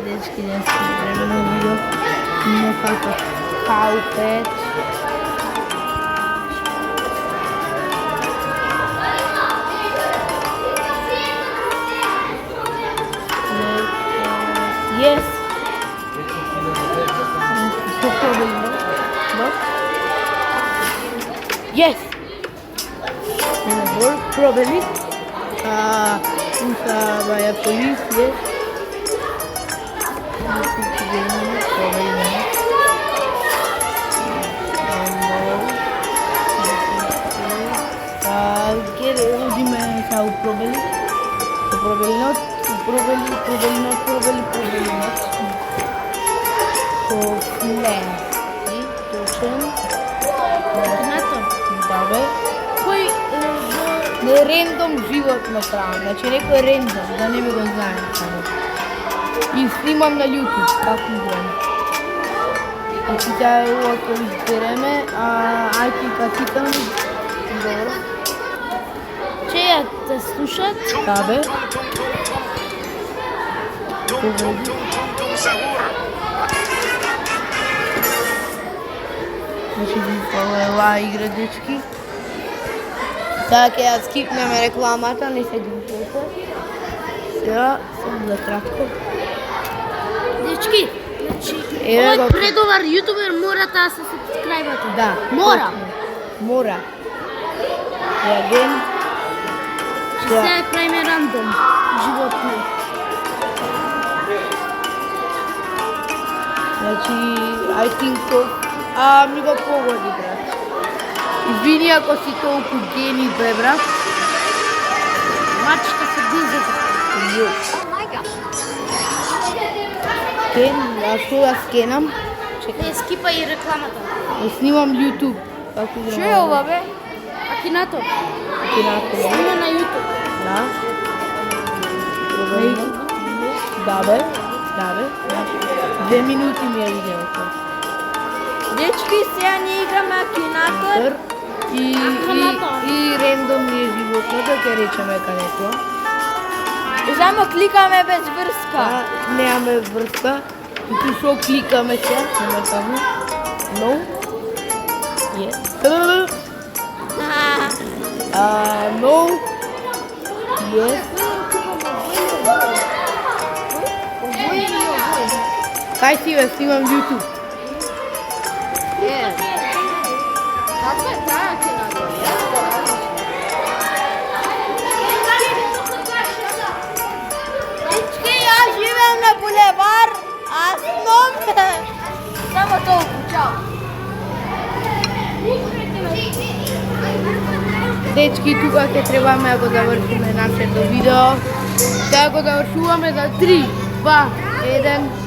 dečki, dnes vremeno video. Nekako K5. Yes. Yes. Probably. By a police. Yes. Probably not. So, plan. Random животно правам, значи некој рандом, да не ми го знаем само. И снимам на YouTube, како играм. Значи таа е ова кој избереме, ајки капитан, добро. Че ја те слушат? Да бе. Значи ова е ова игра, дечки. Сега ќе ја скипнеме рекламата, не се глупете. Сега, само за кратко. Дечки, значи, овој предовар јутубер мора да се сабскрајбате. Да. Мора. Мора. И аген. Се правиме рандом животни. Значи, I think so. Ми го погоди, брат. Извини ако си толку гени, бе, брат. Мачка се дизе. Кен, што да скенам? Не, скипа и рекламата. Снимам YouTube. Како Што е ова, бе? Акинато. Снима на YouTube. Да. Да, бе. 2 минути ми е видеото. Дечки, сега ние играме Акинатор. И рендом ми е животното, ќе речеме кането. Само кликаме без врска. Немаме врска. И tu што кликаме сега, нема таму. No. Yes. No. Yes. Кај си бе, снимам YouTube. Дечки, јас живеам на булевар, Асном. Само толку, чао. Дечки, тука ќе требаме да го завршиме нашето видео. Сега го завршуваме за 3, 2, 1.